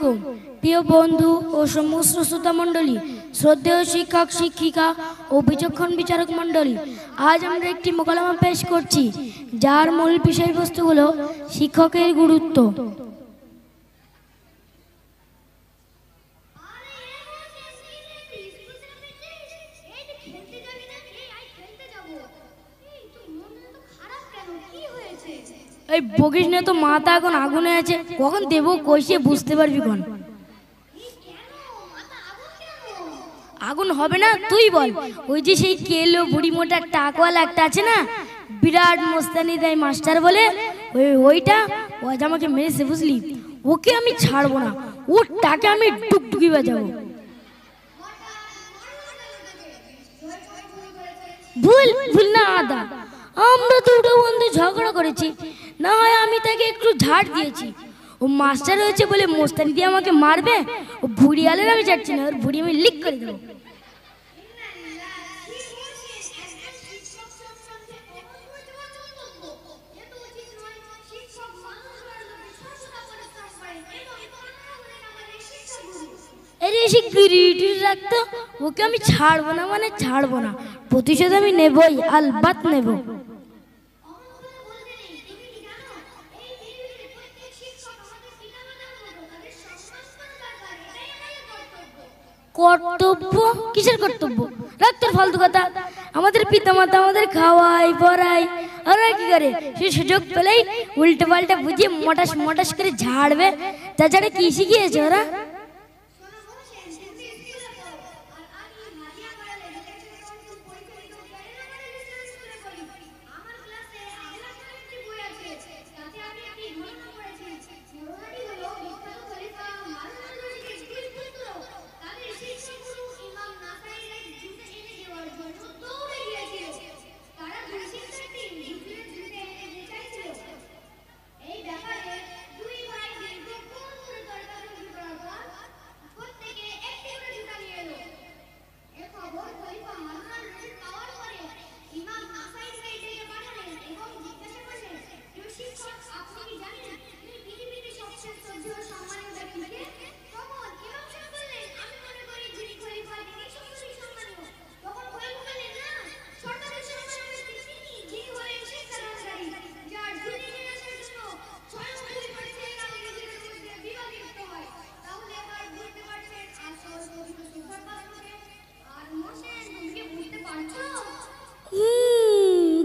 আলাইকুম প্রিয় বন্ধু ও সমস্ত শ্রোতা মণ্ডলী, শ্রদ্ধেয় শিক্ষক শিক্ষিকা ও বিচক্ষণ বিচারক মণ্ডলী, আজ আমরা একটি মোকালামা পেশ করছি যার মূল বিষয়বস্তু হলো শিক্ষকের গুরুত্ব। এই বকিস না তো, মাথা এখন আগুনে আছে, কখন দেবো কইসে বুঝতে পারবি কোন। আগুন হবে না তুই বল। ওই যে সেই কেলো বুড়ি মোটা টাকওয়ালা একটা আছে না, বিরাট মোস্তানি দেয় মাস্টার বলে, ওইটা ও আজ আমাকে মেরেছে বুঝলি। ওকে আমি ছাড়বো না, ওর টাকে আমি টুকটুকি বাজাবো। ভুল ভুল না আদা, আমরা দুটো বন্ধু ঝগড়া করেছি, না হয় আমি তাকে একটু ঝাড় দিয়েছি। ও মাস্টার হয়েছে বলে মোস্তানি দিয়ে আমাকে মারবে। ও বুড়ি আলের আমি যাচ্ছি না, ওর বুড়ি আমি লিক করে দেবো। রাখতো, ওকে আমি ছাড়বো না মানে ছাড়বো না, প্রতিশোধ আমি নেবই, আলবাত নেব। কর্তব্য? কিসের কর্তব্য? রাখতের ফালতু কথা। আমাদের পিতামাতা আমাদের খাওয়াই পড়াই, ওরা কি করে সে সুযোগ পেলেই উল্টে পাল্টে বুঝিয়ে মোটাস মোটাস করে ঝাড়বে। তাছাড়া কি শিখিয়েছে ওরা?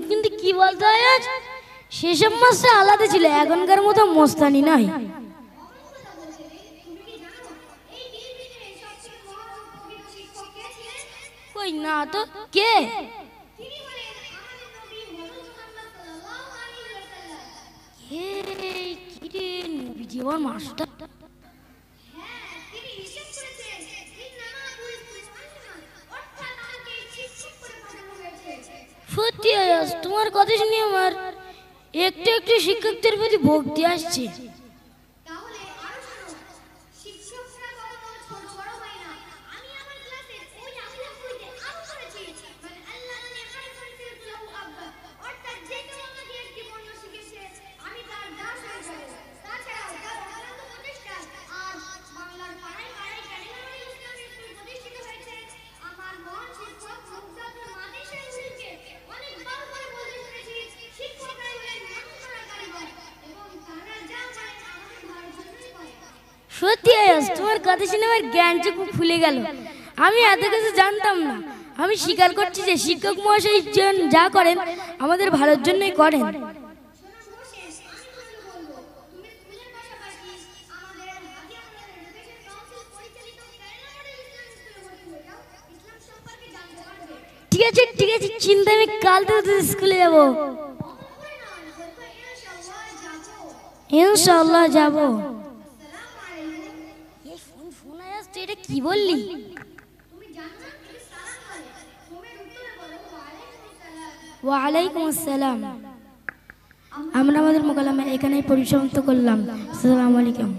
কিন্তু কি বলতে হয়, সেসব মাস্টার আলাদা ছিল, এখনকার মতো মোস্তানি নাই। কই না তো, কে? জীবন মাস্টার সত্যি। তোমার কথা শুনে আমার একটু একটু শিক্ষকদের প্রতি ভক্তি আসছে। সত্যি তোমার কথা শুনে আমার জ্ঞান চক্ষু খুলে গেল। আমি এত কিছু জানতাম না। আমি স্বীকার করছি যে শিক্ষক মহাশয় যা করেন আমাদের ভালোর জন্যই করেন। ঠিক আছে ঠিক আছে, চিন্তা, আমি কাল থেকে স্কুলে যাবো, ইনশাআল্লাহ যাবো। এটা কি বললি? ওয়ালাইকুম আসসালাম। আমরা আমাদের মোকালামা এখানেই পরিসমাপ্ত করলাম। আসসালামু আলাইকুম।